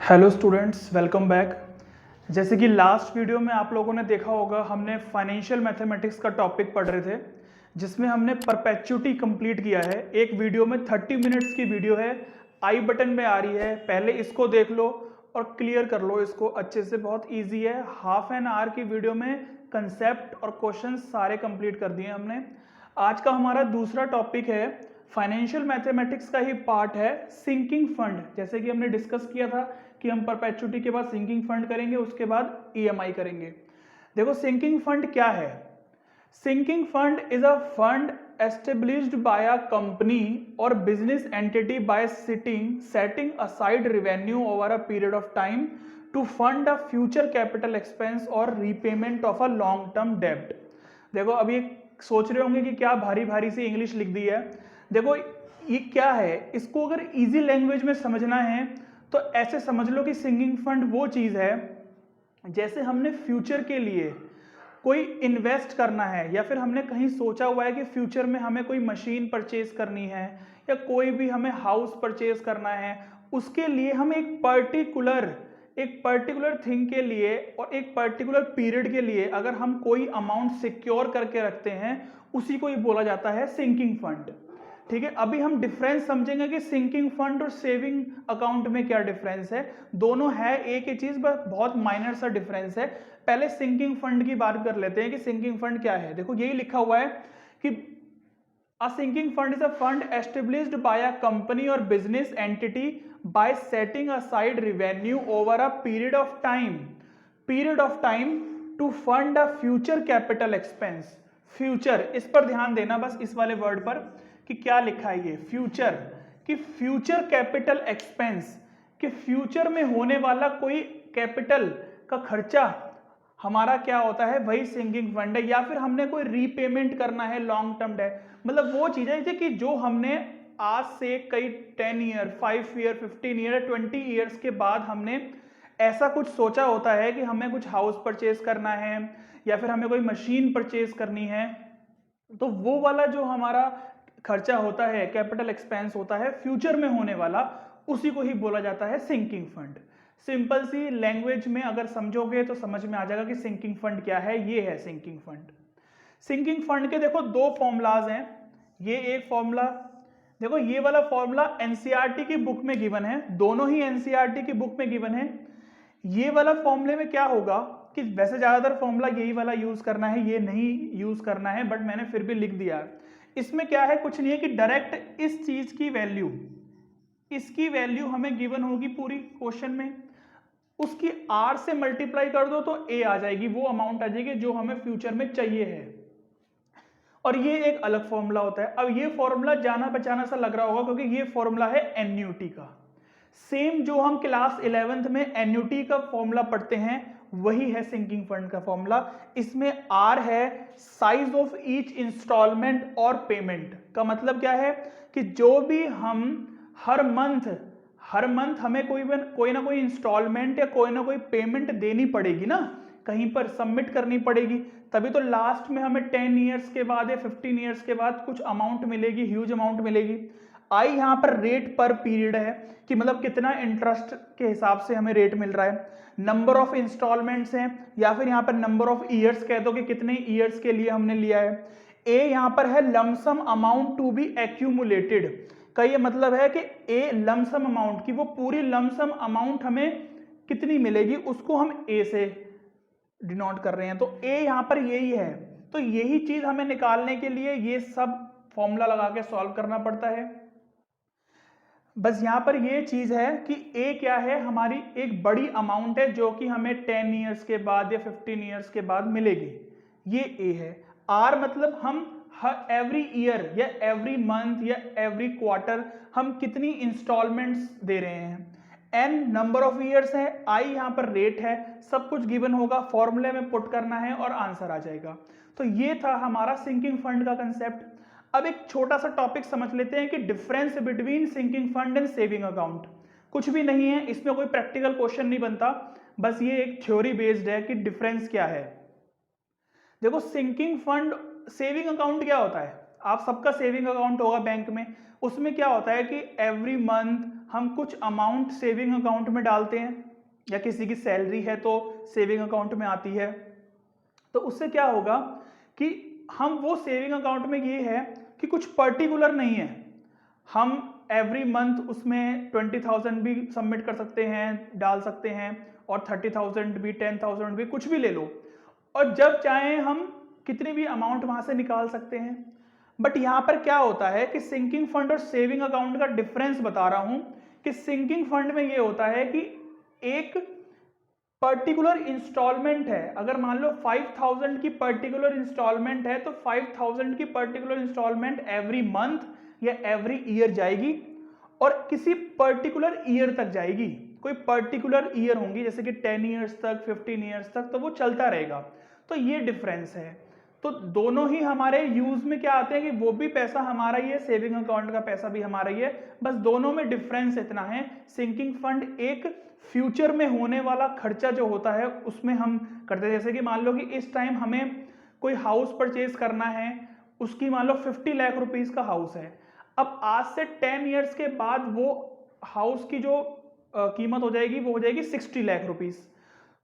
Hello students, welcome back. जैसे कि last video में आप लोगों ने देखा होगा, हमने फाइनेंशियल मैथमेटिक्स का टॉपिक पढ़ रहे थे जिसमें हमने परपेचुटी कंप्लीट किया है। एक वीडियो में 30 मिनट्स की वीडियो है, आई बटन में आ रही है, पहले इसको देख लो और क्लियर कर लो इसको अच्छे से। बहुत इजी है, हाफ एन आवर की वीडियो में कंसेप्ट और क्वेश्चन सारे कंप्लीट कर दिए हमने। आज का हमारा दूसरा टॉपिक है, फाइनेंशियल मैथमेटिक्स का ही पार्ट है, सिंकिंग फंड। जैसे कि हमने डिस्कस किया था कि हम परपेचुटी के बाद सिंकिंग फंड करेंगे, उसके बाद ईएमआई करेंगे। देखो सिंकिंग फंड क्या है। Sinking fund is a fund established by a company or business entity by setting aside revenue over a period of time to fund a future capital expense or repayment of a long term debt। देखो अभी सोच रहे होंगे कि क्या भारी भारी सी English लिख दी है। देखो ये क्या है, इसको अगर इजी लैंग्वेज में समझना है तो ऐसे समझ लो कि सिंकिंग फंड वो चीज है जैसे हमने फ्यूचर के लिए कोई इन्वेस्ट करना है, या फिर हमने कहीं सोचा हुआ है कि फ्यूचर में हमें कोई मशीन परचेज करनी है या कोई भी हमें हाउस परचेज करना है, उसके लिए हम एक पर्टिकुलर थिंग के लिए और एक पर्टिकुलर पीरियड के लिए अगर हम कोई अमाउंट सिक्योर करके रखते हैं, उसी को ही बोला जाता है सिंकिंग फंड। ठीक है, अभी हम डिफरेंस समझेंगे कि सिंकिंग फंड और सेविंग अकाउंट में क्या डिफरेंस है। दोनों है एक ही चीज, बस बहुत माइनर सा डिफरेंस है। पहले सिंकिंग फंड की बात कर लेते हैं कि सिंकिंग फंड क्या है। देखो यही लिखा हुआ है कि a sinking fund is a fund established by a company और business entity by setting aside revenue over a period of time to fund a future capital expense. Future, इस पर ध्यान देना बस, इस वाले वर्ड पर कि क्या लिखा है ये फ्यूचर, कि फ्यूचर कैपिटल एक्सपेंस, कि फ्यूचर में होने वाला कोई कैपिटल का खर्चा हमारा क्या होता है, वही सिंकिंग फंड है। या फिर हमने कोई रीपेमेंट करना है लॉन्ग टर्म डेट, मतलब वो चीज है कि जो हमने आज से कई 10 ईयर 5 ईयर 15 ईयर 20 ईयर्स के बाद हमने ऐसा कुछ सोचा होता है कि हमें कुछ हाउस परचेज करना है या फिर हमें कोई मशीन परचेज करनी है, तो वो वाला जो हमारा खर्चा होता है, कैपिटल एक्सपेंस होता है फ्यूचर में होने वाला, उसी को ही बोला जाता है सिंकिंग फंड। सिंपल सी लैंग्वेज में अगर समझोगे तो समझ में आ जाएगा कि सिंकिंग फंड क्या है। ये है सिंकिंग फंड। सिंकिंग फंड के देखो दो फॉर्मूलाज हैं। ये एक फॉर्मूला, देखो ये वाला फॉर्मूला एनसीईआरटी की बुक में गिवन है, दोनों ही एनसीईआरटी की बुक में गिवन है। ये वाला फॉर्मूले में क्या होगा कि वैसे ज्यादातर फॉर्मूला यही वाला यूज करना है, ये नहीं यूज करना है, बट मैंने फिर भी लिख दिया। इसमें क्या है, कुछ नहीं है कि डायरेक्ट इस चीज की वैल्यू, इसकी वैल्यू हमें गिवन होगी पूरी क्वेश्चन में, उसकी आर से मल्टीप्लाई कर दो तो ए आ जाएगी, वो अमाउंट आ जाएगी जो हमें फ्यूचर में चाहिए है। और ये एक अलग फॉर्मूला होता है। अब ये फॉर्मूला जाना पहचाना सा लग रहा होगा क्योंकि ये फॉर्मूला है एन्युटी का। सेम जो हम क्लास 11th में एन्युटी का फॉर्मूला पढ़ते हैं वही है सिंकिंग फंड का फॉर्मूला। इसमें आर है साइज ऑफ ईच इंस्टॉलमेंट और पेमेंट का मतलब क्या है कि जो भी हम हर मंथ हमें कोई ना कोई इंस्टॉलमेंट या कोई ना कोई पेमेंट देनी पड़ेगी ना, कहीं पर सबमिट करनी पड़ेगी, तभी तो लास्ट में हमें 10 ईयर्स के बाद या 15 ईयर्स के बाद कुछ अमाउंट मिलेगी, ह्यूज अमाउंट मिलेगी। आई यहाँ पर रेट पर पीरियड है कि मतलब कितना इंटरेस्ट के हिसाब से हमें रेट मिल रहा है। नंबर ऑफ इंस्टॉलमेंट्स हैं, या फिर यहाँ पर नंबर ऑफ ईयर्स कह दो कि कितने ईयर्स के लिए हमने लिया है। ए यहाँ पर है lump sum amount to be accumulated का ये मतलब है कि ए लमसम अमाउंट की वो पूरी लमसम अमाउंट हमें कितनी मिलेगी, उसको हम ए से डिनोट कर रहे हैं, तो ए यहां पर यही है। तो यही चीज हमें निकालने के लिए ये सब फॉर्मूला लगा के सॉल्व करना पड़ता है। बस यहां पर ये चीज है कि ए क्या है, हमारी एक बड़ी अमाउंट है जो कि हमें 10 ईयर्स के बाद या 15 ईयर्स के बाद मिलेगी, ये ए है। आर मतलब हम एवरी ईयर या एवरी मंथ या एवरी क्वार्टर हम कितनी इंस्टॉलमेंट्स दे रहे हैं। एन नंबर ऑफ ईयर्स है, आई यहाँ पर रेट है, सब कुछ गिवन होगा, फॉर्मूले में पुट करना है और आंसर आ जाएगा। तो ये था हमारा सिंकिंग फंड का कंसेप्ट। अब एक छोटा सा टॉपिक समझ लेते हैं कि difference between sinking fund and saving account. कुछ भी नहीं है इसमें, कोई प्रैक्टिकल क्वेश्चन नहीं बनता, बस ये एक थ्योरी बेस्ड है कि डिफरेंस क्या है। देखो सिंकिंग फंड, सेविंग अकाउंट क्या होता है, आप सबका सेविंग अकाउंट होगा बैंक में, उसमें क्या होता है कि एवरी मंथ हम कुछ अमाउंट सेविंग अकाउंट में डालते हैं, या किसी की सैलरी है तो सेविंग अकाउंट में आती है, तो उससे क्या होगा कि हम वो सेविंग अकाउंट में ये है कि कुछ पर्टिकुलर नहीं है, हम एवरी मंथ उसमें 20,000 भी सबमिट कर सकते हैं, डाल सकते हैं, और 30,000 भी, 10,000 भी, कुछ भी ले लो, और जब चाहें हम कितनी भी अमाउंट वहां से निकाल सकते हैं। बट यहां पर क्या होता है कि सिंकिंग फंड और सेविंग अकाउंट का डिफरेंस बता रहा हूं कि सिंकिंग फंड में ये होता है कि एक पर्टिकुलर इंस्टॉलमेंट है, अगर मान लो 5,000 की पर्टिकुलर इंस्टॉलमेंट है तो 5,000 की पर्टिकुलर इंस्टॉलमेंट एवरी मंथ या एवरी ईयर जाएगी, और किसी पर्टिकुलर ईयर तक जाएगी, कोई पर्टिकुलर ईयर होंगी जैसे कि 10 ईयर्स तक, 15 ईयर्स तक, तो वो चलता रहेगा। तो ये डिफरेंस है। तो दोनों ही हमारे यूज में क्या आते हैं कि वो भी पैसा हमारा ही है, सेविंग अकाउंट का पैसा भी हमारा ही है, बस दोनों में डिफरेंस इतना है, सिंकिंग फंड एक फ्यूचर में होने वाला खर्चा जो होता है उसमें हम करते हैं। जैसे कि मान लो कि इस टाइम हमें कोई हाउस परचेज करना है, उसकी मान लो 50 लाख रुपीस का हाउस है, अब आज से 10 ईयर्स के बाद वो हाउस की जो कीमत हो जाएगी वो हो जाएगी 60 लाख रुपीस।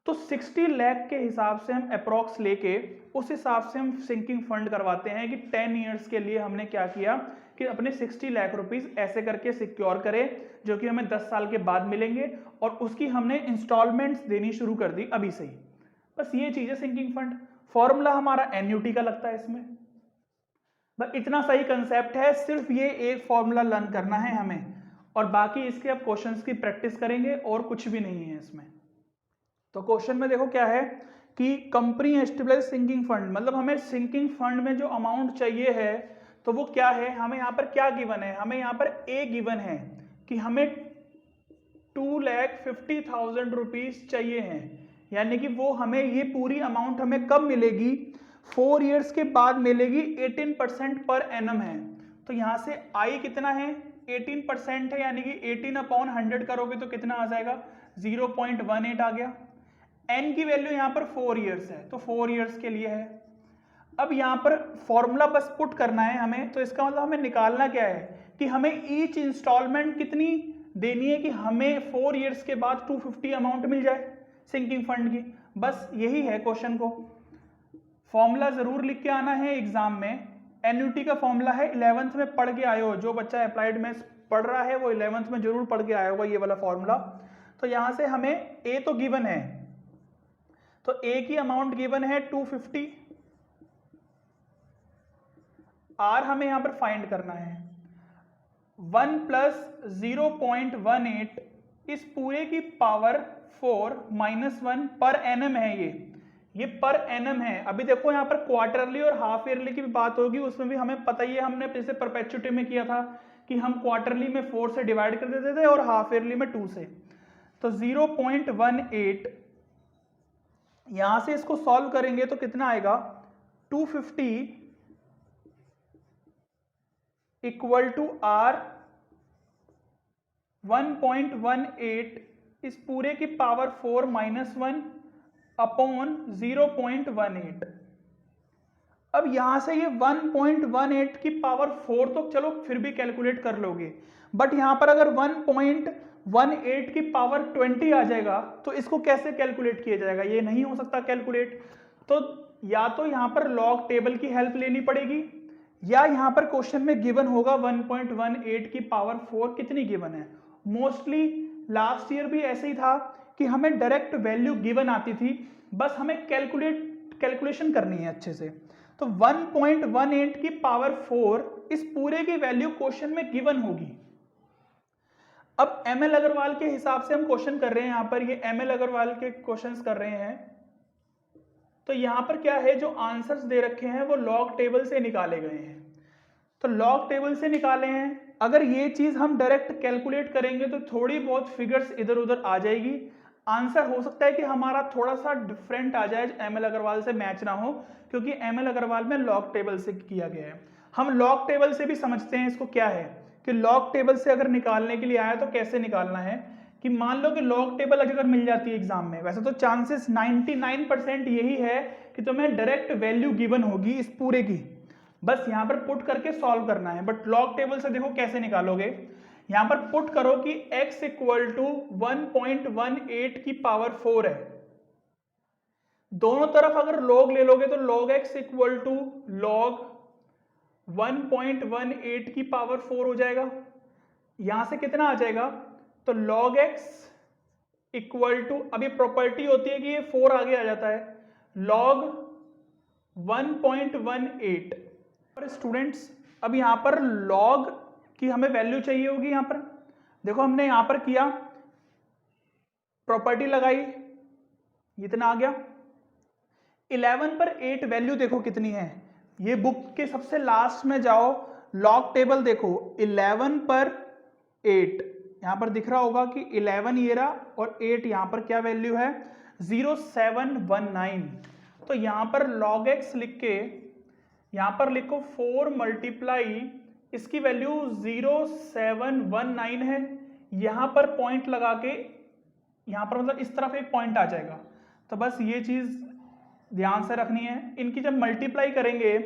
तो 60 लाख के हिसाब से हम अप्रॉक्स लेके उस हिसाब से हम सिंकिंग फंड करवाते हैं कि 10 ईयर्स के लिए हमने क्या किया कि अपने 60 लाख रुपीस ऐसे करके सिक्योर करे जो कि हमें 10 साल के बाद मिलेंगे, और उसकी हमने इंस्टॉलमेंट्स देनी शुरू कर दी अभी से ही। बस ये चीज है सिंकिंग फंड। फॉर्मूला हमारा एन्युटी का लगता है इसमें, बस इतना सही कंसेप्ट है, सिर्फ ये एक फॉर्मूला लर्न करना है हमें, और बाकी इसके अब क्वेश्चंस की प्रैक्टिस करेंगे और कुछ भी नहीं है इसमें। तो क्वेश्चन में देखो क्या है कि कंपनी एस्टेब्लिश सिंकिंग फंड, मतलब हमें सिंकिंग फंड में जो अमाउंट चाहिए है तो वो क्या है, हमें यहाँ पर क्या गिवन है, हमें यहाँ पर ए गिवन है कि हमें 2,50,000 रुपीज चाहिए हैं, यानी कि वो हमें ये पूरी अमाउंट हमें कब मिलेगी, 4 ईयर्स के बाद मिलेगी, 18% पर एनम है। तो यहाँ से आई कितना है, 18% है, यानी कि 18/100 करोगे तो कितना आ जाएगा, 0.18 आ गया। एन की वैल्यू यहाँ पर 4 ईयर्स है, तो 4 ईयर्स के लिए है। अब यहाँ पर फॉर्मूला बस पुट करना है हमें, तो इसका मतलब हमें निकालना क्या है कि हमें ईच इंस्टॉलमेंट कितनी देनी है कि हमें 4 ईयर्स के बाद 250 अमाउंट मिल जाए सिंकिंग फंड की। बस यही है क्वेश्चन को, फॉर्मूला जरूर लिख के आना है एग्जाम में। एन्युटी का फॉर्मूला है, 11th में पढ़ के आए हो, जो बच्चा अप्लाइड मैथ्स पढ़ रहा है वो 11th में जरूर पढ़ के आया होगा ये वाला फॉर्मूला। तो यहां से हमें ए तो गिवन है, तो ए की अमाउंट गिवन है 250, आर हमें यहां पर फाइंड करना है। 1 प्लस 0.18 इस पूरे की पावर 4 माइनस 1 पर एनम है, ये पर एनम है। अभी देखो यहाँ पर क्वार्टरली और हाफ ईयरली की भी बात होगी, उसमें भी हमें पता ही है, हमने जैसे परपेचुटी में किया था कि हम क्वार्टरली में 4 से डिवाइड कर देते थे और हाफ ईयरली में 2 से। तो 0.18, यहां से इसको सॉल्व करेंगे तो कितना आएगा, 250 इक्वल टू आर 1.18 इस पूरे की पावर 4 माइनस 1 अपॉन 0.18। अब यहां से ये 1.18 की पावर 4 तो चलो फिर भी कैलकुलेट कर लोगे, बट यहां पर अगर 1.18 की पावर 20 आ जाएगा तो इसको कैसे कैलकुलेट किया जाएगा, ये नहीं हो सकता कैलकुलेट। तो या तो यहां पर लॉग टेबल की हेल्प लेनी पड़ेगी, या यहां पर क्वेश्चन में गिवन होगा 1.18 की पावर 4 कितनी गिवन है। मोस्टली लास्ट ईयर भी ऐसे ही था कि हमें डायरेक्ट वैल्यू गिवन आती थी, बस हमें कैलकुलेशन करनी है अच्छे से। तो 1.18 की पावर 4 इस पूरे की वैल्यू क्वेश्चन में गिवन होगी। अब एमएल अग्रवाल के हिसाब से हम क्वेश्चन कर रहे हैं, यहां पर ये एमएल अग्रवाल के क्वेश्चंस कर रहे हैं। तो यहां पर क्या है, जो आंसर्स दे रखे हैं वो लॉग टेबल से निकाले गए हैं, तो लॉग टेबल से निकाले हैं। अगर ये चीज हम डायरेक्ट कैलकुलेट करेंगे तो थोड़ी बहुत फिगर्स इधर उधर आ जाएगी, आंसर हो सकता है कि हमारा थोड़ा सा डिफरेंट आ जाए, एमएल अग्रवाल से मैच ना हो, क्योंकि एमएल अग्रवाल में लॉग टेबल से किया गया है। हम लॉग टेबल से भी समझते हैं इसको क्या है कि लॉग टेबल से अगर निकालने के लिए आया तो कैसे निकालना है, कि मान लो कि लॉग टेबल अगर मिल जाती है एग्जाम में, वैसे तो चांसेस 99% यही है कि तुम्हें डायरेक्ट वैल्यू गिवन होगी इस पूरे की, बस यहां पर पुट करके सॉल्व करना है। बट लॉग टेबल से देखो कैसे निकालोगे, यहां पर पुट करो कि x इक्वल टू 1.18 की पावर 4 है। दोनों तरफ अगर log ले लोगे तो log x equal to log 1.18 की पावर 4 हो जाएगा। यहां से कितना आ जाएगा, तो log x इक्वल टू, अब ये प्रॉपर्टी होती है कि ये 4 आगे आ जाता है, log 1.18। और स्टूडेंट्स अब यहां पर log की हमें वैल्यू चाहिए होगी। यहां पर देखो हमने यहां पर किया, प्रॉपर्टी लगाई, इतना आ गया। 11 पर 8 वैल्यू देखो कितनी है, ये बुक के सबसे लास्ट में जाओ, लॉग टेबल देखो, 11 पर 8 यहां पर दिख रहा होगा कि 11 ये रहा और 8 यहां पर क्या वैल्यू है, 0719। तो यहां पर log x लिख के यहां पर लिखो 4 मल्टीप्लाई, इसकी वैल्यू 0719 है। यहां पर पॉइंट लगा के, यहां पर मतलब इस तरफ एक पॉइंट आ जाएगा। तो बस ये चीज ध्यान से रखनी है। इनकी जब मल्टीप्लाई करेंगे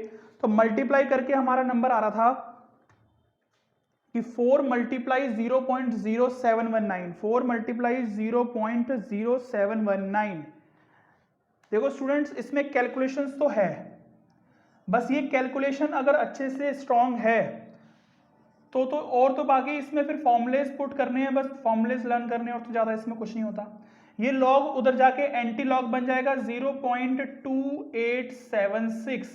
तो मल्टीप्लाई करके हमारा नंबर आ रहा था कि 4 मल्टीप्लाई 0.0719, 4 मल्टीप्लाई 0.0719। देखो स्टूडेंट्स इसमें कैलकुलेशंस तो है, बस ये कैलकुलेशन अगर अच्छे से स्ट्रांग है तो और तो बाकी इसमें फिर फॉर्मुलेस पुट करने हैं, बस फॉर्मुलेस लर्न करने, और तो ज्यादा इसमें कुछ नहीं होता। ये लॉग उधर जाके एंटी लॉग बन जाएगा 0.2876।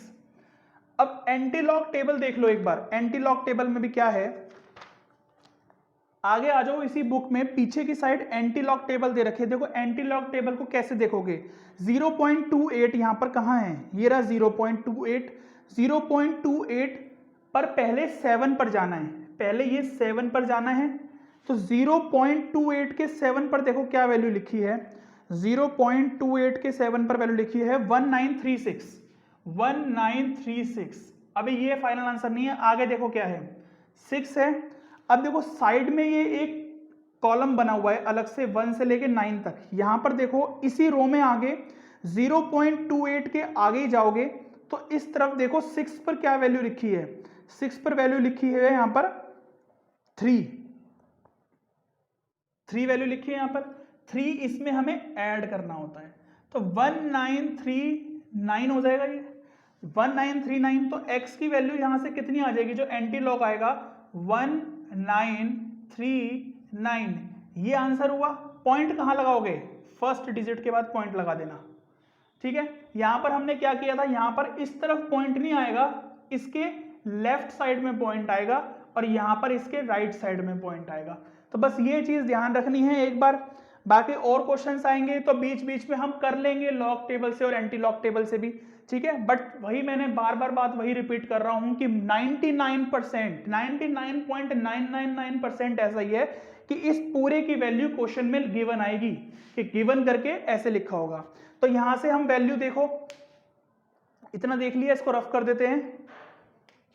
अब एंटी लॉग टेबल देख लो एक बार, एंटी लॉग टेबल में भी क्या है, आगे आ जाओ इसी बुक में, पीछे की साइड एंटी लॉग टेबल दे रखे। देखो एंटी लॉग टेबल को कैसे देखोगे, 0.28 यहां पर कहां है, ये रहा 0.28। 0.28 पर पहले 7 पर जाना है, पहले ये 7 पर जाना है। तो 0.28 के 7 पर देखो क्या वैल्यू लिखी है, 0.28 के 7 पर वैल्यू लिखी है 1936, 1936। अभी ये फाइनल आंसर नहीं है, आगे देखो क्या है, 6 है। अब देखो साइड में ये एक कॉलम बना हुआ है अलग से 1 से लेके 9 तक, यहां पर देखो इसी रो में आगे 0.28 के आगे ही जाओगे तो इस तरफ देखो 6 पर क्या वैल्यू लिखी है, 6 पर वैल्यू लिखी है यहां पर 3 वैल्यू लिखी है यहां पर 3, इसमें हमें ऐड करना होता है। तो 1939 हो जाएगा ये 1939। तो x की वैल्यू यहां से कितनी आ जाएगी, जो एंटी लॉग आएगा 1939। ये आंसर हुआ। पॉइंट कहां लगाओगे, फर्स्ट डिजिट के बाद पॉइंट लगा देना, ठीक है। यहां पर हमने क्या किया था, यहां पर इस तरफ पॉइंट नहीं आएगा, इसके लेफ्ट साइड में पॉइंट आएगा और यहां पर इसके राइट साइड में पॉइंट आएगा। तो बस ये चीज ध्यान रखनी है एक बार। बाकी और क्वेश्चंस आएंगे तो बीच बीच में हम कर लेंगे लॉग टेबल से और एंटी लॉग टेबल से भी, ठीक है। बट वही मैंने बार बार बात वही रिपीट कर रहा हूं कि 99%, 99.999% ऐसा ही है कि इस पूरे की वैल्यू क्वेश्चन में गिवन आएगी, कि गिवन करके ऐसे लिखा होगा। तो यहां से हम वैल्यू देखो, इतना देख लिया, इसको रफ कर देते हैं।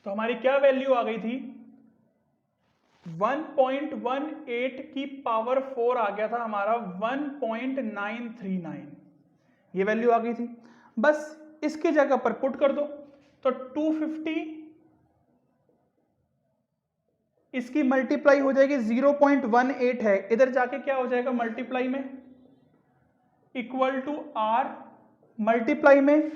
तो हमारी क्या वैल्यू आ गई थी, 1.18 की पावर 4 आ गया था हमारा 1.939, ये वैल्यू आ गई थी। बस इसकी जगह पर पुट कर दो, तो 250 इसकी मल्टीप्लाई हो जाएगी 0.18 है, इधर जाके क्या हो जाएगा मल्टीप्लाई में, इक्वल टू r मल्टीप्लाई में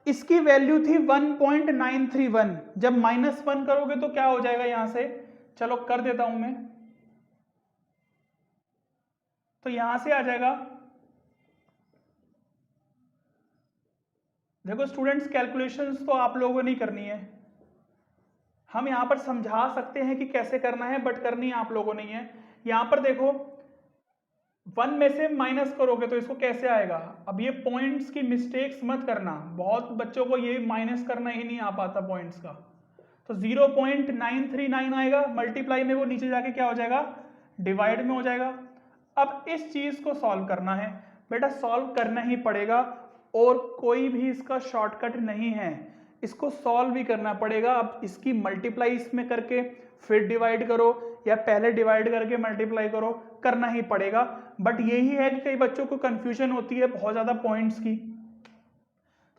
इसकी वैल्यू थी 1.931। जब -1 करोगे तो क्या हो जाएगा यहां से, चलो कर देता हूं मैं, तो यहां से आ जाएगा। देखो स्टूडेंट्स कैलकुलेशंस तो आप लोगों ने करनी है, हम यहां पर समझा सकते हैं कि कैसे करना है, बट करनी आप लोगों ने है। यहां पर देखो 1 में से माइनस करोगे तो इसको कैसे आएगा। अब ये पॉइंट्स की मिस्टेक्स मत करना, बहुत बच्चों को ये माइनस करना ही नहीं आ पाता पॉइंट्स का। तो 0.939 आएगा, मल्टीप्लाई में वो नीचे जाके क्या हो जाएगा, डिवाइड में हो जाएगा। अब इस चीज को सॉल्व करना है बेटा, सॉल्व करना ही पड़ेगा और कोई भी इसका शॉर्टकट नहीं है, इसको सॉल्व भी करना पड़ेगा। अब इसकी मल्टीप्लाई इसमें करके फिर डिवाइड करो या पहले डिवाइड करके मल्टीप्लाई करो, करना ही पड़ेगा। बट यही है कि कई बच्चों को कंफ्यूजन होती है बहुत ज्यादा पॉइंट्स की,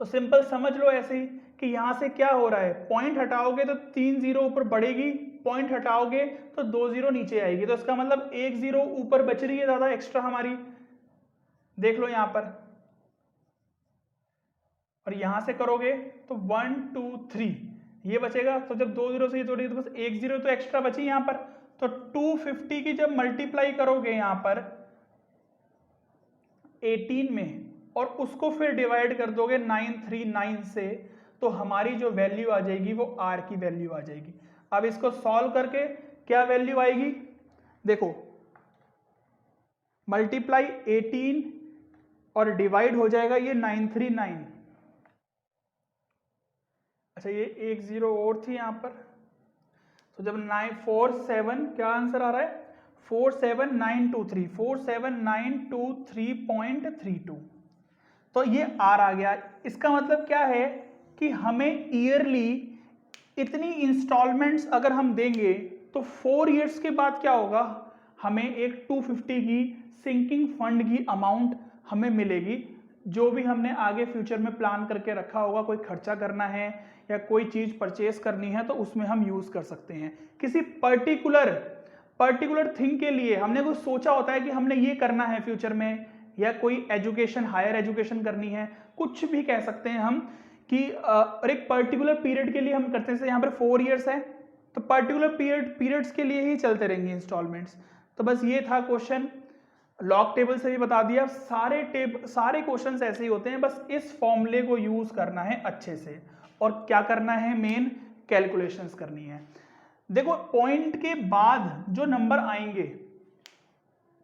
तो सिंपल समझ लो ऐसे ही कि यहां से क्या हो रहा है, पॉइंट हटाओगे तो 3 0 ऊपर बढ़ेगी पॉइंट हटाओगे तो 2 जीरो नीचे आएगी, तो इसका मतलब 1 जीरो ऊपर बच रही है ज्यादा एक्स्ट्रा हमारी, देख लो यहां पर। और यहां से करोगे तो 1 2 3 ये बचेगा, तो जब 2 जीरो से ये जोड़िए तो बस 1 जीरो तो एक्स्ट्रा बची यहां पर। तो 250 की जब मल्टीप्लाई करोगे यहां पर 18 में और उसको फिर डिवाइड कर दोगे 939 से, तो हमारी जो वैल्यू आ जाएगी वो r की वैल्यू आ जाएगी। अब इसको सॉल्व करके क्या वैल्यू आएगी, देखो मल्टीप्लाई 18 और डिवाइड हो जाएगा ये 939। अच्छा ये 1 जीरो और थी यहां पर, तो जब 947 क्या आंसर आ रहा है 47923 47923.32, तो ये आर आ गया। इसका मतलब क्या है कि हमें ईयरली इतनी इंस्टॉलमेंट्स अगर हम देंगे तो 4 इयर्स के बाद क्या होगा, हमें एक 250 की सिंकिंग फंड की अमाउंट हमें मिलेगी, जो भी हमने आगे फ्यूचर में प्लान करके रखा होगा, कोई खर्चा करना है या कोई चीज परचेस करनी है तो उसमें हम यूज कर सकते हैं। किसी पर्टिकुलर थिंग के लिए हमने कुछ सोचा होता है कि हमने ये करना है फ्यूचर में, या कोई एजुकेशन हायर एजुकेशन करनी है, कुछ भी कह सकते हैं हम कि और एक पर्टिकुलर पीरियड के लिए हम करते हैं। जैसे यहाँ पर 4 इयर्स है तो पर्टिकुलर पीरियड्स के लिए ही चलते रहेंगे इंस्टॉलमेंट्स। तो बस ये था क्वेश्चन, लॉग टेबल से भी बता दिया, सारे क्वेश्चंस ऐसे ही होते हैं, बस इस फॉर्मूले को यूज करना है अच्छे से और क्या करना है, मेन कैलकुलेशंस करनी है। देखो पॉइंट के बाद जो नंबर आएंगे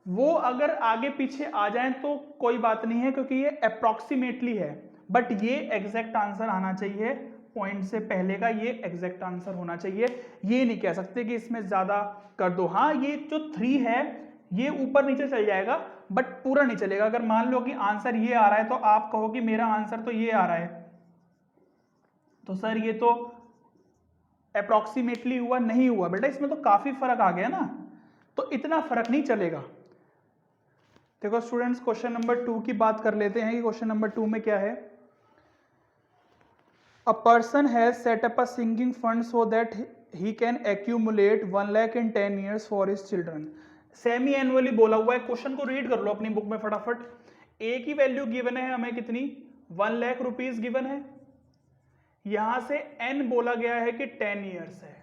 वो अगर आगे पीछे आ जाएं तो कोई बात नहीं है, क्योंकि ये अप्रोक्सीमेटली है, बट ये एग्जैक्ट आंसर आना चाहिए, पॉइंट से पहले का ये एग्जैक्ट आंसर होना चाहिए। ये नहीं कह सकते कि इसमें ज्यादा कर दो, हाँ ये जो 3 है ये ऊपर नीचे चल जाएगा बट पूरा नहीं चलेगा। अगर मान लो कि आंसर ये आ रहा है तो आप कहो कि मेरा आंसर तो ये आ रहा है, तो सर ये तो अप्रोक्सीमेटली हुआ, नहीं हुआ बेटा, इसमें तो काफी फर्क आ गया ना, तो इतना फर्क नहीं चलेगा। देखो स्टूडेंट्स क्वेश्चन नंबर 2 की बात कर लेते हैं कि क्वेश्चन नंबर 2 में क्या है। A person has set up a sinking fund so that he can accumulate 1 lakh in 10 years for his children. Semi annually बोला हुआ है, क्वेश्चन को रीड कर लो अपनी बुक में फटाफट। ए की वैल्यू गिवन है हमें कितनी, 1 लाख रुपीज गिवन है, यहां से एन बोला गया है कि 10 years है,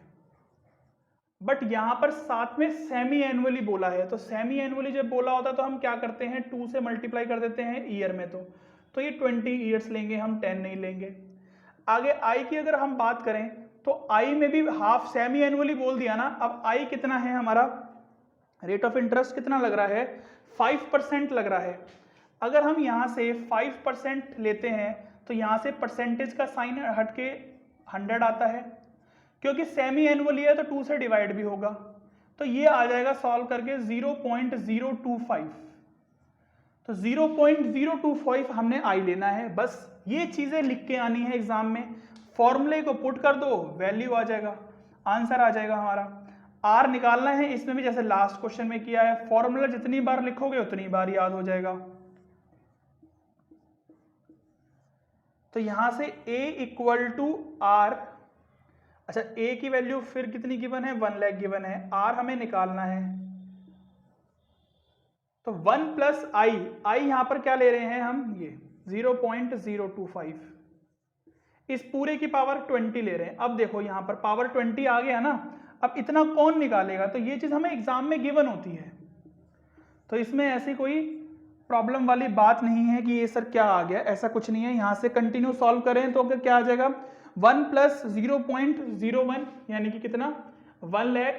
बट यहां पर साथ में सेमी एनुअली बोला है। तो सेमी एनुअली जब बोला होता है तो हम क्या करते हैं, 2 से मल्टीप्लाई कर देते हैं ईयर में, तो ये 20 years लेंगे हम, 10 नहीं लेंगे। आगे आई की अगर हम बात करें तो आई में भी हाफ सेमी एनुअली बोल दिया ना। अब आई कितना है हमारा, रेट ऑफ इंटरेस्ट कितना लग रहा है, 5% लग रहा है। अगर हम यहां से 5% लेते हैं तो यहां से परसेंटेज का साइन हटके 100 आता है, क्योंकि सेमी एनुअली है तो 2 से डिवाइड भी होगा, तो ये आ जाएगा सॉल्व करके 0.025। तो 0.025 हमने आई लेना है, बस ये चीजें लिख के आनी है एग्जाम में, फॉर्मूले को पुट कर दो वैल्यू आ जाएगा, आंसर आ जाएगा हमारा। आर निकालना है, इसमें भी जैसे लास्ट क्वेश्चन में किया है, फॉर्मूला जितनी बार लिखोगे उतनी बार याद हो जाएगा। तो यहां से A इक्वल टू आर, अच्छा A की वैल्यू फिर कितनी गिवन है, 1 लाख गिवन है, R हमें निकालना है, तो 1 प्लस आई, यहां पर क्या ले रहे हैं हम, ये 0.025, इस पूरे की पावर 20 ले रहे हैं। अब देखो यहां पर पावर 20 आ गया ना, अब इतना कौन निकालेगा, तो ये चीज हमें एग्जाम में गिवन होती है, तो इसमें ऐसी कोई प्रॉब्लम वाली बात नहीं है कि ये सर क्या आ गया, ऐसा कुछ नहीं है। यहां से कंटिन्यू सॉल्व करें तो क्या आ जाएगा, 1 प्लस 0.01 यानी कि कितना, 1 लाख,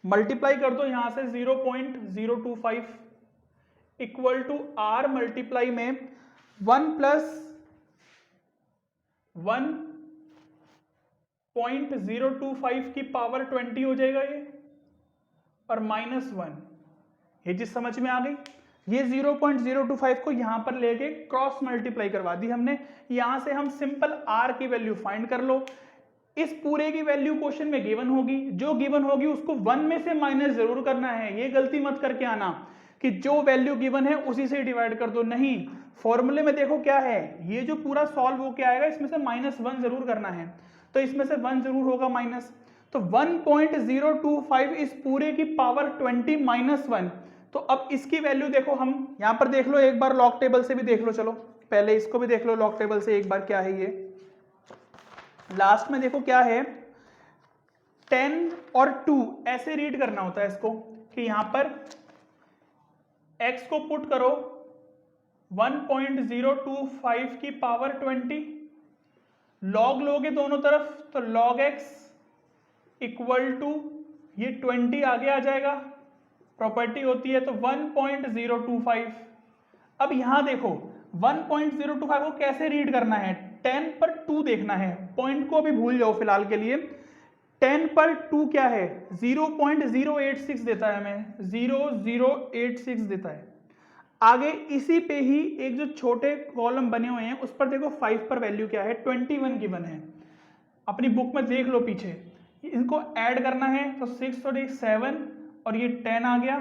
मल्टीप्लाई कर दो यहां से 0.025 इक्वल टू आर मल्टीप्लाई में 1 प्लस 1.025 की पावर 20 हो जाएगा ये, और -1, ये चीज समझ में आ गई। ये 0.025 को यहां पर लेके क्रॉस मल्टीप्लाई करवा दी हमने, यहां से हम सिंपल r की वैल्यू फाइंड कर लो। इस पूरे की वैल्यू क्वेश्चन में गिवन होगी, जो गिवन होगी उसको 1 में से माइनस जरूर करना है, ये गलती मत करके आना कि जो वैल्यू गिवन है उसी से डिवाइड कर दो, नहीं, फॉर्मूले में देखो क्या है, ये जो पूरा सॉल्व होके आएगा इसमें से -1 जरूर करना है, तो इसमें से 1 जरूर होगा माइनस, तो 1.025 इस पूरे की पावर 20 माइनस 1। तो अब इसकी वैल्यू देखो, हम यहां पर देख लो एक बार, लॉग टेबल से भी देख लो, चलो पहले इसको भी देख लो लॉग टेबल से एक बार, क्या है ये लास्ट में देखो क्या है, 10 और 2 ऐसे रीड करना होता है इसको, कि यहां पर x को पुट करो 1.025 की पावर 20, लॉग लोगे दोनों तरफ तो log x इक्वल टू ये 20 आगे आ जाएगा, प्रॉपर्टी होती है तो 1.025। अब यहां देखो 1.025 को कैसे रीड करना है, 10 पर 2 देखना है, पॉइंट को भी भूल जाओ फिलहाल के लिए। 10 पर 2 क्या है, 0.086 देता है हमें, 0.086 देता है। आगे इसी पे ही एक जो छोटे कॉलम बने हुए हैं उस पर देखो 5 पर वैल्यू क्या है, 21 गिवन है, अपनी बुक में देख लो पीछे, इनको ऐड करना है तो 6 और 1 7 और ये 10 आ गया,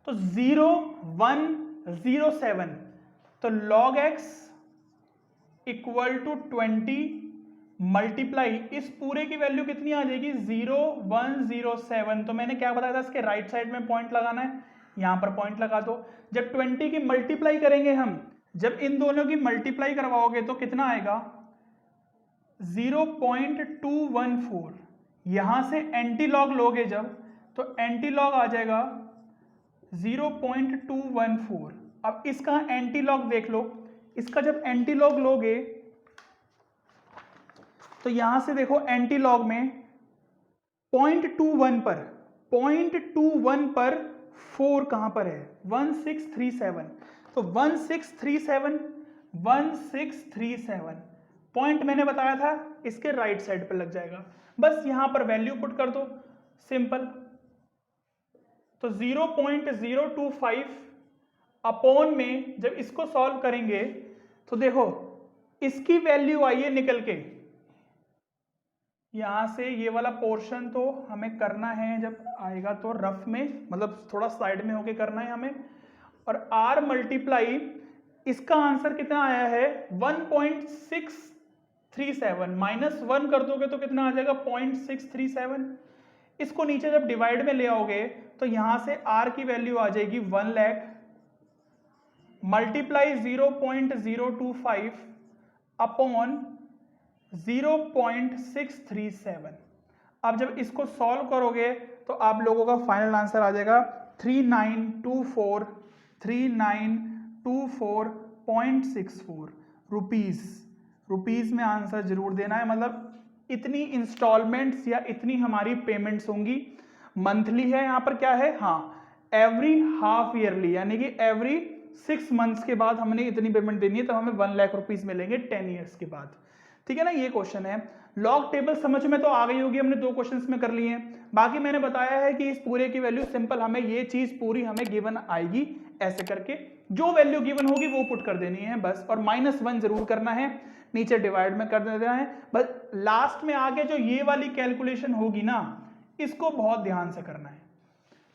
तो 0.107, तो log x equal to 20 multiply इस पूरे की वैल्यू कितनी आ जाएगी, 0.107। तो मैंने क्या बताया था, इसके राइट साइड में पॉइंट लगाना है, यहां पर पॉइंट लगा दो। जब 20 की मल्टीप्लाई करेंगे हम, जब इन दोनों की मल्टीप्लाई करवाओगे तो कितना आएगा, 0.214। यहां से एंटी लॉग लोगे जब, तो एंटी लॉग आ जाएगा 0.214। अब इसका एंटी लॉग देख लो, इसका जब एंटी लॉग लोगे तो यहां से देखो एंटी लॉग में 0.21 पर 0.21 पर 4 कहां पर है, 1637, तो 1637 पॉइंट मैंने बताया था इसके राइट साइड पर लग जाएगा, बस यहां पर वैल्यू पुट कर दो, सिंपल। तो 0.025 अपॉन में जब इसको सॉल्व करेंगे तो देखो इसकी वैल्यू आई है निकल के, यहां से ये वाला पोर्शन तो हमें करना है जब आएगा तो रफ में, मतलब थोड़ा साइड में होके करना है हमें, और r मल्टीप्लाई इसका आंसर कितना आया है 1.637, माइनस 1 कर दोगे तो कितना आ जाएगा 0.637। इसको नीचे जब डिवाइड में ले आओगे तो यहां से r की वैल्यू आ जाएगी 1 लाख मल्टीप्लाई 0.025 अपॉन 0.637। अब जब इसको सॉल्व करोगे तो आप लोगों का फाइनल आंसर आ जाएगा 3924 रुपीज। रुपीज में आंसर जरूर देना है, मतलब इतनी इंस्टॉलमेंट्स या इतनी हमारी पेमेंट्स होंगी, मंथली है यहाँ पर क्या है, हाँ एवरी हाफ ईयरली, यानी कि एवरी 6 मंथ्स के बाद हमने इतनी पेमेंट देनी है, तो हमें 1 लाख रुपीज मिलेंगे 10 ईयर्स के बाद, ठीक है ना। ये क्वेश्चन है। लॉग टेबल समझ में तो आ गई होगी, हमने 2 क्वेश्चंस में कर लिए हैं। बाकी मैंने बताया है कि इस पूरे की वैल्यू सिंपल, हमें ये चीज पूरी हमें गिवन आएगी, ऐसे करके जो वैल्यू गिवन होगी वो पुट कर देनी है बस, और -1 जरूर करना है, नीचे डिवाइड में कर देना है बस। लास्ट में आगे जो ये वाली कैलकुलेशन होगी ना, इसको बहुत ध्यान से करना है।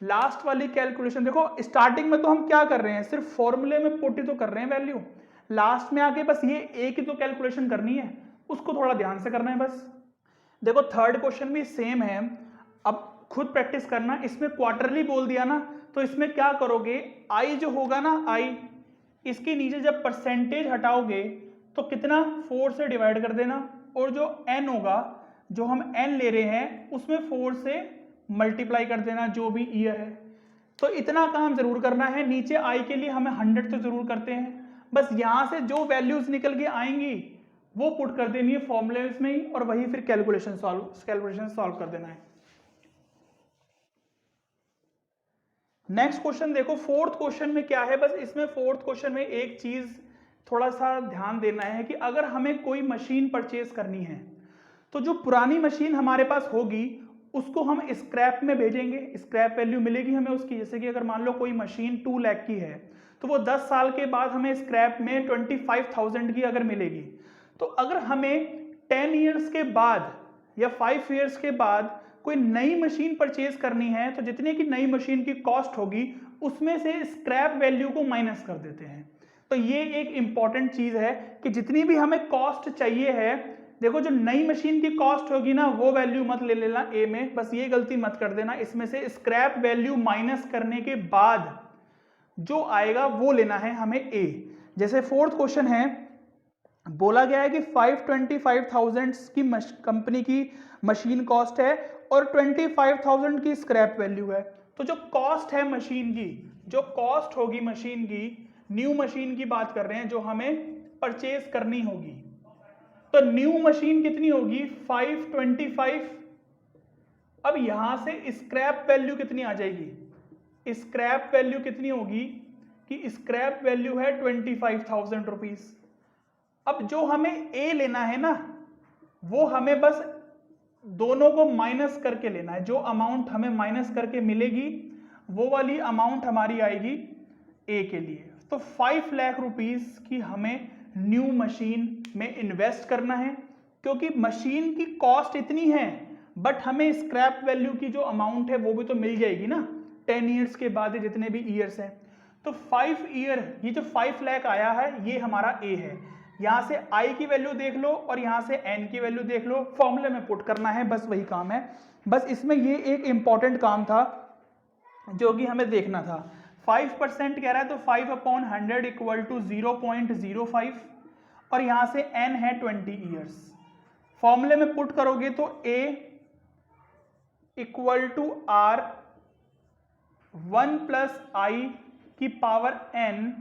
लास्ट वाली कैलकुलेशन देखो, स्टार्टिंग में तो हम क्या कर रहे हैं, सिर्फ फॉर्मूले में पुट ही तो कर रहे हैं वैल्यू, लास्ट में आके बस ये एक ही तो कैलकुलेशन करनी है, उसको थोड़ा ध्यान से करना है बस। देखो थर्ड क्वेश्चन भी सेम है, अब खुद प्रैक्टिस करना। इसमें क्वार्टरली बोल दिया ना, तो इसमें क्या करोगे, आई जो होगा ना, आई इसके नीचे जब परसेंटेज हटाओगे तो कितना 4 से डिवाइड कर देना, और जो n होगा, जो हम n ले रहे हैं उसमें 4 से मल्टीप्लाई कर देना, जो भी ईयर है। तो इतना काम जरूर करना है। नीचे आई के लिए हमें 100 तो जरूर करते हैं, बस यहां से जो वैल्यूज निकल के आएंगी वो पुट कर देनी है फॉर्मूलेस में ही, और वही फिर कैलकुलेशन सॉल्व कर देना है। नेक्स्ट क्वेश्चन देखो, फोर्थ क्वेश्चन में क्या है, बस इसमें फोर्थ क्वेश्चन में एक चीज थोड़ा सा ध्यान देना है कि अगर हमें कोई मशीन परचेज करनी है तो जो पुरानी मशीन हमारे पास होगी उसको हम स्क्रैप में भेजेंगे, स्क्रैप वैल्यू मिलेगी हमें उसकी। जैसे कि अगर मान लो कोई मशीन 2 लाख की है तो वो 10 साल के बाद हमें स्क्रैप में 25,000 की अगर मिलेगी, तो अगर हमें 10 ईयर्स के बाद या 5 ईयर्स के बाद कोई नई मशीन परचेज करनी है तो जितने की नई मशीन की कॉस्ट होगी उसमें से स्क्रैप वैल्यू को माइनस कर देते हैं। तो ये एक इंपॉर्टेंट चीज है कि जितनी भी हमें कॉस्ट चाहिए है, देखो जो नई मशीन की कॉस्ट होगी ना वो वैल्यू मत ले लेना ए में, बस ये गलती मत कर देना। इसमें से स्क्रैप वैल्यू माइनस करने के बाद जो आएगा वो लेना है हमें ए। जैसे फोर्थ क्वेश्चन है, बोला गया है कि 525,000 की कंपनी की मशीन कॉस्ट है और 25,000 की स्क्रैप वैल्यू है। तो जो कॉस्ट है मशीन की, जो कॉस्ट होगी मशीन की, न्यू मशीन की बात कर रहे हैं जो हमें परचेज करनी होगी, तो न्यू मशीन कितनी होगी 525। अब यहां से स्क्रैप वैल्यू कितनी आ जाएगी, स्क्रैप वैल्यू कितनी होगी कि स्क्रैप वैल्यू है 25,000 रुपीज। अब जो हमें ए लेना है ना वो हमें बस दोनों को माइनस करके लेना है, जो अमाउंट हमें माइनस करके मिलेगी वो वाली अमाउंट हमारी आएगी ए के लिए। तो 5 लाख रुपीस की हमें न्यू मशीन में इन्वेस्ट करना है, क्योंकि मशीन की कॉस्ट इतनी है बट हमें स्क्रैप वैल्यू की जो अमाउंट है वो भी तो मिल जाएगी ना 10 ईयर्स के बाद, जितने भी ईयर्स हैं। तो 5 ईयर, ये जो 5 लाख आया है ये हमारा ए है। यहां से आई की वैल्यू देख लो और यहां से एन की वैल्यू देख लो, फॉर्मूले में पुट करना है, बस वही काम है। बस इसमें ये एक इंपॉर्टेंट काम था जो कि हमें देखना था। 5% कह रहा है तो 5/100 इक्वल टू 0.05 और यहां से n है 20 ईयर्स। फॉर्मूले में पुट करोगे तो a equal to r 1 plus i की power n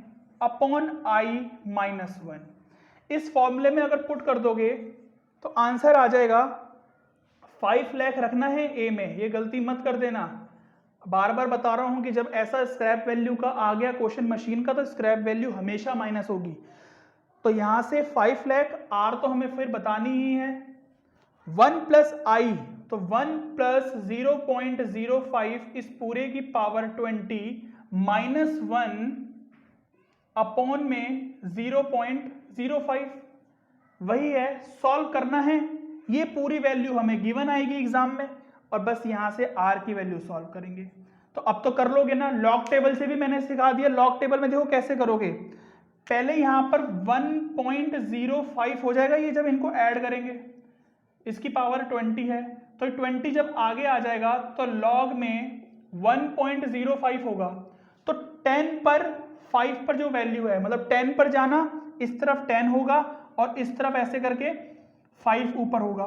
upon i minus 1। इस फॉर्मूले में अगर पुट कर दोगे तो आंसर आ जाएगा 5 लाख रखना है ए में, ये गलती मत कर देना। बार बार बता रहा हूं कि जब ऐसा स्क्रैप वैल्यू का आ गया क्वेश्चन मशीन का तो स्क्रैप वैल्यू हमेशा माइनस होगी। तो यहां से 5 लाख, आर तो हमें फिर बतानी ही है, 1 प्लस आई, तो 1 प्लस 0.05 इस पूरे की पावर 20 माइनस 1 अपॉन में 0.05, वही है। सॉल्व करना है, ये पूरी वैल्यू हमें गिवन आएगी एग्जाम में और बस यहां से आर की वैल्यू सॉल्व करेंगे। तो अब तो कर लोगे ना, लॉग टेबल से भी मैंने सिखा दिया। लॉग टेबल में देखो कैसे करोगे, पहले यहां पर 1.05 हो जाएगा, ये जब इनको ऐड करेंगे, इसकी पावर 20 है तो 20 जब आगे आ जाएगा तो लॉग में 1.05 होगा, तो 10 पर 5 पर जो वैल्यू है, मतलब 10 पर जाना, इस तरफ 10 होगा और इस तरफ ऐसे करके 5 ऊपर होगा।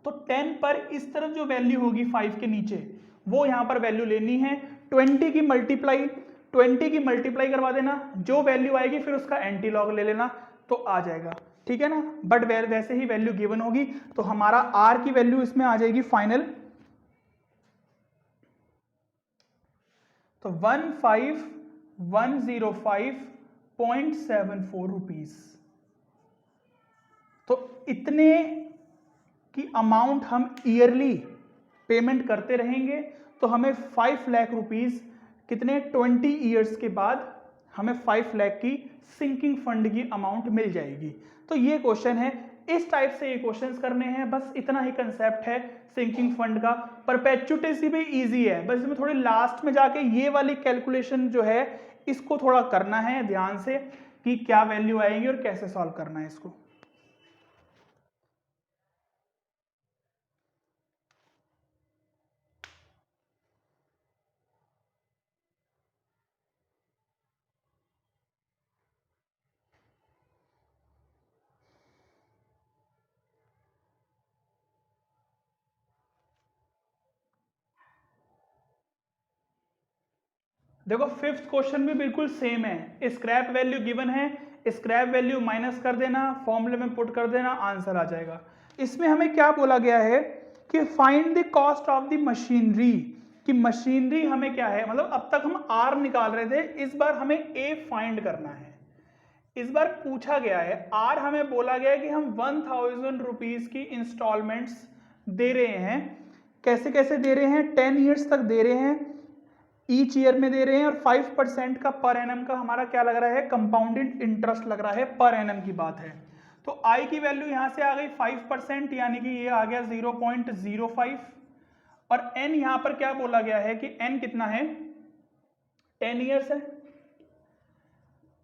तो 10 पर इस तरफ जो वैल्यू होगी 5 के नीचे, वो यहां पर वैल्यू लेनी है। 20 की मल्टीप्लाई करवा देना, जो वैल्यू आएगी फिर उसका एंटी लॉग ले लेना तो आ जाएगा, ठीक है ना। बट वैसे ही वैल्यू गिवन होगी तो हमारा आर की वैल्यू इसमें आ जाएगी फाइनल, तो 15,105.74 रुपीज। तो इतने की अमाउंट हम ईयरली पेमेंट करते रहेंगे तो हमें 5 लाख रुपीज कितने 20 ईयर्स के बाद हमें 5 लाख की सिंकिंग फंड की अमाउंट मिल जाएगी। तो ये क्वेश्चन है, इस टाइप से ये क्वेश्चंस करने हैं, बस इतना ही कंसेप्ट है सिंकिंग फंड का। परपेचुटी से भी इजी है, बस इसमें थोड़ी लास्ट में जाके ये वाली कैलकुलेशन जो है इसको थोड़ा करना है ध्यान से कि क्या वैल्यू आएगी और कैसे सॉल्व करना है इसको। देखो फिफ्थ क्वेश्चन भी बिल्कुल सेम है, स्क्रैप वैल्यू गिवन है, स्क्रैप वैल्यू माइनस कर देना, फॉर्मूले में पुट कर देना, आंसर आ जाएगा। इसमें हमें क्या बोला गया है कि find the cost of the machinery, कि मशीनरी हमें क्या है, मतलब अब तक हम आर निकाल रहे थे, इस बार हमें ए फाइंड करना है। इस बार पूछा गया है आर, हमें बोला गया है कि हम 1000 रुपीज की इंस्टॉलमेंट्स दे रहे हैं। कैसे कैसे दे रहे हैं, 10 ईयर्स तक दे रहे हैं, ईच ईयर में दे रहे हैं और 5% का पर एनम का हमारा क्या लग रहा है, कंपाउंडेड इंटरेस्ट लग रहा है, पर एनम की बात है। तो आई की वैल्यू यहां से आ गई 5%, यानी कि ये आ गया 0.05 और एन यहां पर क्या बोला गया है कि एन कितना है, 10 ईयर्स है।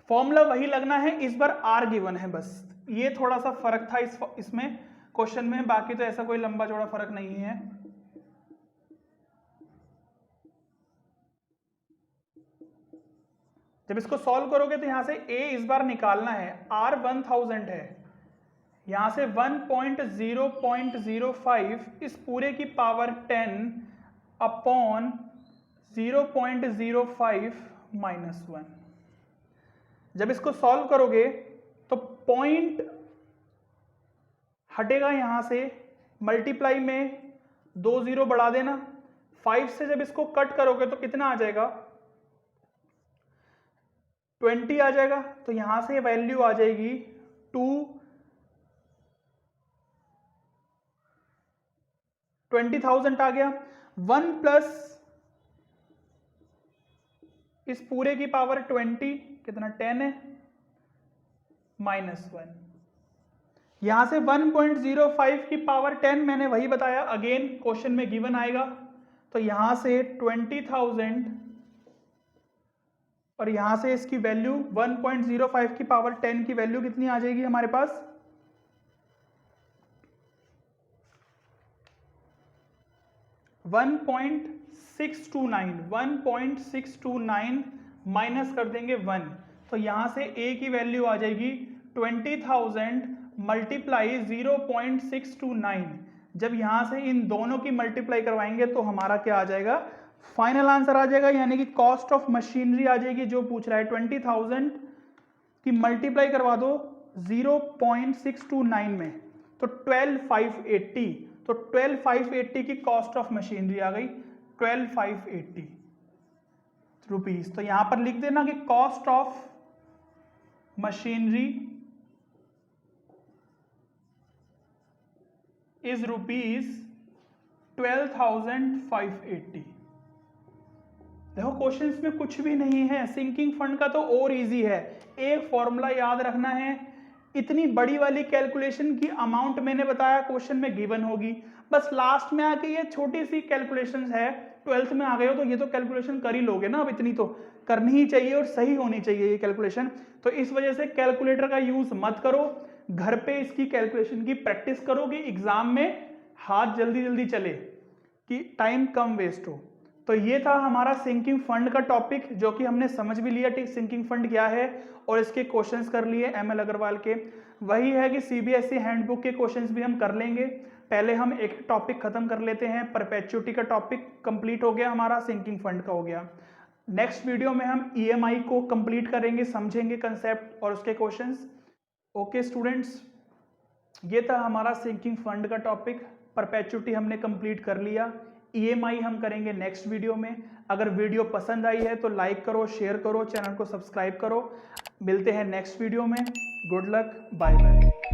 फॉर्मूला वही लगना है, इस बार आर गिवन है, बस ये थोड़ा सा फर्क था इसमें क्वेश्चन में, बाकी तो ऐसा कोई लंबा चौड़ा फर्क नहीं है। जब इसको सॉल्व करोगे तो यहां से a इस बार निकालना है, r 1000 है, यहां से 1.005 इस पूरे की पावर 10 अपॉन 0.05 माइनस 1। जब इसको सॉल्व करोगे तो पॉइंट हटेगा यहां से, मल्टीप्लाई में 2 0 बढ़ा देना, 5 से जब इसको कट करोगे तो कितना आ जाएगा, 20 आ जाएगा। तो यहां से वैल्यू आ जाएगी 20,000 आ गया। 1 प्लस इस पूरे की पावर 20 कितना 10 है, माइनस 1। यहां से 1.05 की पावर 10 मैंने वही बताया, अगेन क्वेश्चन में गिवन आएगा। तो यहां से 20,000 और यहां से इसकी वैल्यू 1.05 की पावर 10 की वैल्यू कितनी आ जाएगी हमारे पास, 1.629 माइनस कर देंगे 1, तो यहां से a की वैल्यू आ जाएगी 20,000 मल्टीप्लाई 0.629। जब यहां से इन दोनों की मल्टीप्लाई करवाएंगे तो हमारा क्या आ जाएगा, फाइनल आंसर आ जाएगा, यानी कि कॉस्ट ऑफ मशीनरी आ जाएगी जो पूछ रहा है। 20,000 की मल्टीप्लाई करवा दो 0.629 में तो 12,580, तो 12,580 की कॉस्ट ऑफ मशीनरी आ गई, 12,580 रुपीज। तो यहां पर लिख देना कि कॉस्ट ऑफ मशीनरी इज ₹12,580। देखो क्वेश्चंस में कुछ भी नहीं है, सिंकिंग फंड का तो और इजी है, एक फॉर्मूला याद रखना है, इतनी बड़ी वाली कैलकुलेशन की अमाउंट मैंने बताया क्वेश्चन में गिवन होगी, बस लास्ट में आके ये छोटी सी कैलकुलेशन है, 12th में आ गए हो तो ये तो कैलकुलेशन कर ही लोगे ना, अब इतनी तो करनी ही चाहिए और सही होनी चाहिए ये कैलकुलेशन। तो इस वजह से कैलकुलेटर का यूज मत करो, घर पे इसकी कैलकुलेशन की प्रैक्टिस करो कि एग्जाम में हाथ जल्दी जल्दी चले, कि टाइम कम वेस्ट हो। तो ये था हमारा सिंकिंग फंड का टॉपिक, जो कि हमने समझ भी लिया ठीक सिंकिंग फंड क्या है, और इसके क्वेश्चंस कर लिए ML अग्रवाल के। वही है कि CBSE हैंडबुक के क्वेश्चंस भी हम कर लेंगे, पहले हम एक टॉपिक खत्म कर लेते हैं। परपेचुटी का टॉपिक कंप्लीट हो गया हमारा, सिंकिंग फंड का हो गया। नेक्स्ट वीडियो में हम EMI को कंप्लीट करेंगे, समझेंगे कंसेप्ट और उसके क्वेश्चंस। ओके स्टूडेंट्स, ये था हमारा सिंकिंग फंड का टॉपिक, परपेचुटी हमने कंप्लीट कर लिया, EMI हम करेंगे नेक्स्ट वीडियो में। अगर वीडियो पसंद आई है तो लाइक करो, शेयर करो, चैनल को सब्सक्राइब करो। मिलते हैं नेक्स्ट वीडियो में। Good luck, bye bye.